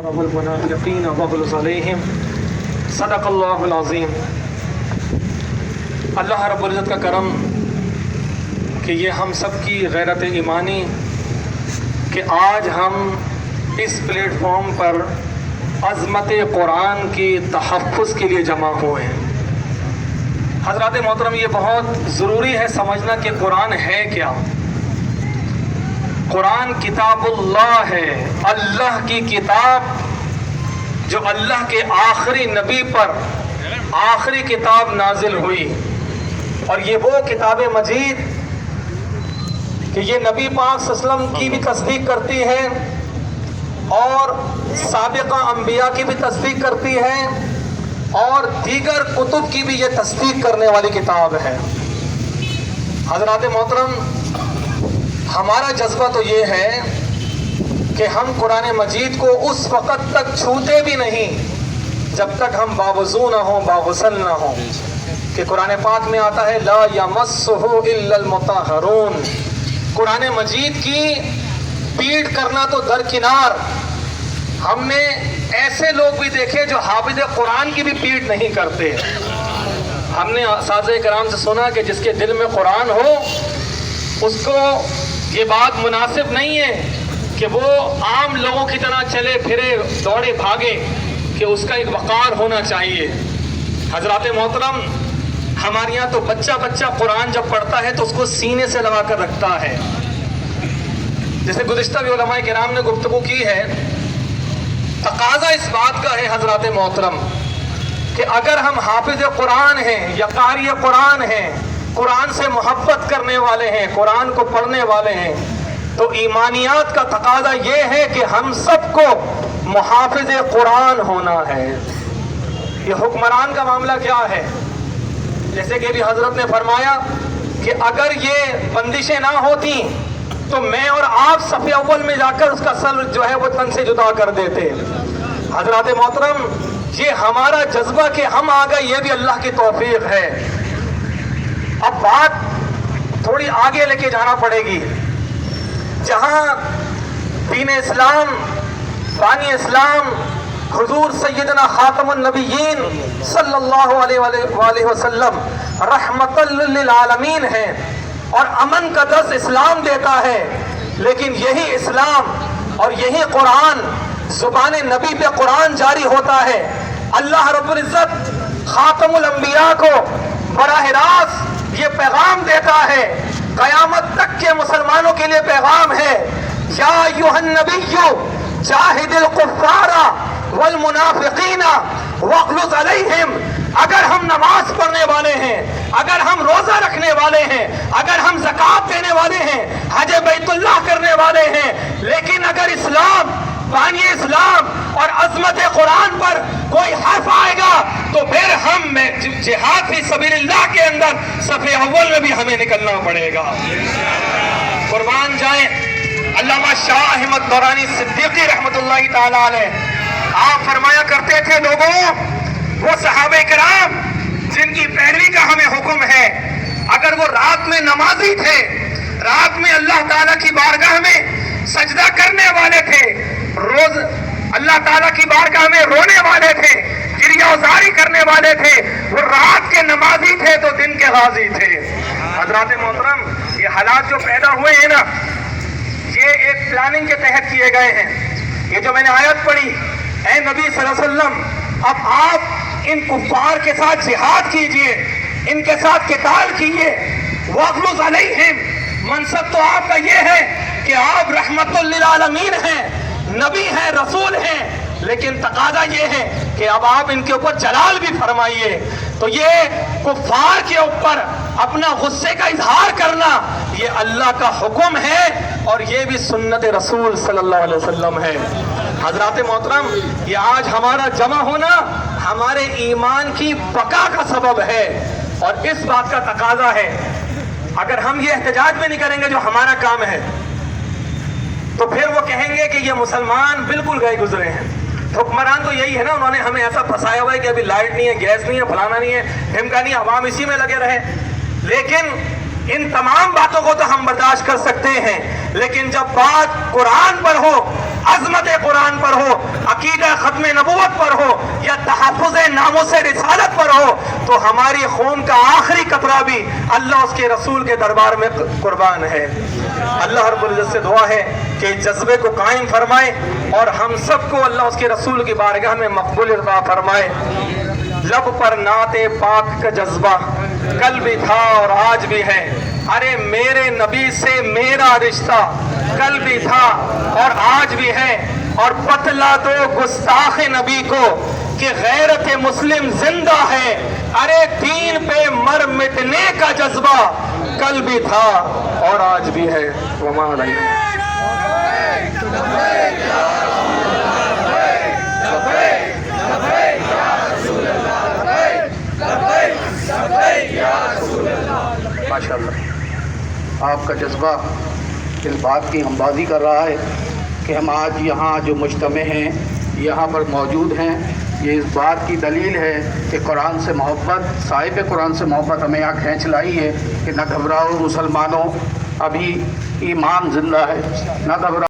رب المنافقین واغلظ علیہم صدق اللہ العظیم۔ اللہ رب العزت کا کرم کہ یہ ہم سب کی غیرت ایمانی کہ آج ہم اس پلیٹ فارم پر عظمت قرآن کی تحفظ کے لیے جمع ہوئے ہیں۔ حضرات محترم، یہ بہت ضروری ہے سمجھنا کہ قرآن ہے کیا۔ قرآن کتاب اللہ ہے، اللہ کی کتاب جو اللہ کے آخری نبی پر آخری کتاب نازل ہوئی، اور یہ وہ کتاب مجید کہ یہ نبی پاک صلی اللہ علیہ وسلم کی بھی تصدیق کرتی ہے اور سابقہ انبیاء کی بھی تصدیق کرتی ہے اور دیگر کتب کی بھی یہ تصدیق کرنے والی کتاب ہے۔ حضرات محترم، ہمارا جذبہ تو یہ ہے کہ ہم قرآن مجید کو اس وقت تک چھوتے بھی نہیں جب تک ہم باوضو نہ ہوں، باغسل نہ ہوں، کہ قرآن پاک میں آتا ہے لا یمسہ الا المطہرون۔ قرآن مجید کی پیٹ کرنا تو درکنار، ہم نے ایسے لوگ بھی دیکھے جو حافظ قرآن کی بھی پیٹ نہیں کرتے۔ ہم نے اساتذہ کرام سے سنا کہ جس کے دل میں قرآن ہو اس کو یہ بات مناسب نہیں ہے کہ وہ عام لوگوں کی طرح چلے پھرے دوڑے بھاگے، کہ اس کا ایک وقار ہونا چاہیے۔ حضرات محترم، ہمارے یہاں تو بچہ قرآن جب پڑھتا ہے تو اس کو سینے سے لگا کر رکھتا ہے۔ جیسے گزشتہ بھی علماء کرام نے گفتگو کی ہے، تقاضا اس بات کا ہے حضرات محترم کہ اگر ہم حافظ قرآن ہیں یا قاری قرآن ہیں، قرآن سے محبت کرنے والے ہیں، قرآن کو پڑھنے والے ہیں، تو ایمانیات کا تقاضا یہ ہے کہ ہم سب کو محافظ قرآن ہونا ہے۔ یہ حکمران کا معاملہ کیا ہے؟ جیسے کہ بھی حضرت نے فرمایا کہ اگر یہ بندشیں نہ ہوتی تو میں اور آپ صف اول میں جا کر اس کا سر جو ہے وہ تن سے جدا کر دیتے۔ حضرات محترم، یہ ہمارا جذبہ کہ ہم آ گئے یہ بھی اللہ کی توفیق ہے۔ اب بات تھوڑی آگے لے کے جانا پڑے گی، جہاں دین اسلام، بانی اسلام، حضور سیدنا خاتم النبیین صلی اللہ علیہ وآلہ وسلم رحمت للعالمین ہیں اور امن کا درس اسلام دیتا ہے، لیکن یہی اسلام اور یہی قرآن، زبان نبی پہ قرآن جاری ہوتا ہے۔ اللہ رب العزت خاتم الانبیاء کو براہ راست یہ پیغام دیتا ہے، قیامت تک کے مسلمانوں کے لیے پیغام ہے، یا ایھا النبی جاہد الکفار والمنافقین واغلظ علیہم۔ اگر ہم نماز پڑھنے والے ہیں، اگر ہم روزہ رکھنے والے ہیں، اگر ہم زکوٰۃ دینے والے ہیں، حج بیت اللہ کرنے والے ہیں، لیکن اگر اسلام، بانی اسلام اور عظمت قرآن پر کوئی حرف آئے گا تو پھر ہم جہاد فی سبیل اللہ کے اندر صف اول میں بھی ہمیں نکلنا پڑے گا۔ قربان جائیں علامہ شاہ احمد دورانی صدیقی رحمت اللہ تعالیٰ علیہ، آپ فرمایا کرتے تھے لوگوں، وہ صحابہ کرام جن کی پیروی کا ہمیں حکم ہے، اگر وہ رات میں نمازی تھے، رات میں اللہ تعالیٰ کی بارگاہ میں سجدہ کرنے والے تھے، روز اللہ تعالیٰ کی بارگاہ میں رونے والے تھے، گریہ وزاری کرنے والے تھے، وہ رات کے نمازی تھے تو دن کے غازی تھے۔ حضرات محترم، یہ حالات جو پیدا ہوئے ہیں نا، یہ ایک پلاننگ کے تحت کیے گئے ہیں۔ یہ جو میں نے آیت پڑھی، اے نبی صلی اللہ علیہ وسلم، اب آپ ان کفار کے ساتھ جہاد کیجئے، ان کے ساتھ قتال کیجئے، واغلظ علیہم۔ منصب تو آپ کا یہ ہے کہ آپ رحمت للعالمین ہیں، نبی ہیں، رسول ہیں، لیکن تقاضا یہ ہے کہ اب آپ ان کے اوپر جلال بھی فرمائیے۔ تو یہ کفار کے اوپر اپنا غصے کا اظہار کرنا یہ اللہ کا حکم ہے اور یہ بھی سنت رسول صلی اللہ علیہ وسلم ہے۔ حضرات محترم، یہ آج ہمارا جمع ہونا ہمارے ایمان کی بقا کا سبب ہے اور اس بات کا تقاضا ہے، اگر ہم یہ احتجاج میں نہیں کریں گے جو ہمارا کام ہے تو پھر وہ کہیں گے کہ یہ مسلمان بالکل گئے گزرے ہیں۔ حکمران تو یہی ہے نا، انہوں نے ہمیں ایسا پھنسایا ہوا ہے کہ ابھی لائٹ نہیں ہے، گیس نہیں ہے، فلانا نہیں ہے، ڈھمکا نہیں ہے، عوام اسی میں لگے رہے۔ لیکن ان تمام باتوں کو تو ہم برداشت کر سکتے ہیں، لیکن جب بات قرآن پر ہو عظمت قرآن پر ہو، عقیدہ ختم نبوت پر ہو، یا تحفظ ناموس رسالت پر ہو، تو ہماری خون کا آخری قطرہ بھی اللہ اس کے رسول کے دربار میں قربان ہے۔ اللہ رب العزت سے دعا ہے کہ اس جذبے کو قائم فرمائے اور ہم سب کو اللہ اس کے رسول کی بارگاہ میں مقبول عطا فرمائے۔ لب پر نعت پاک کا جذبہ کل بھی تھا اور آج بھی ہے، ارے میرے نبی سے میرا رشتہ کل بھی تھا اور آج بھی ہے، اور بتلا دو گستاخ نبی کو کہ غیرت مسلم زندہ ہے، ارے دین پہ مر مٹنے کا جذبہ کل بھی تھا اور آج بھی ہے۔ وما علینا۔ ماشاءاللہ آپ کا جذبہ اس بات کی ہمبازی کر رہا ہے کہ ہم آج یہاں جو مجتمع ہیں، یہاں پر موجود ہیں، یہ اس بات کی دلیل ہے کہ قرآن سے محبت، صاحب قرآن سے محبت ہمیں یہاں کھینچ لائی ہے کہ نہ گھبراؤ مسلمانوں، ابھی ایمان زندہ ہے، نہ گھبراؤ۔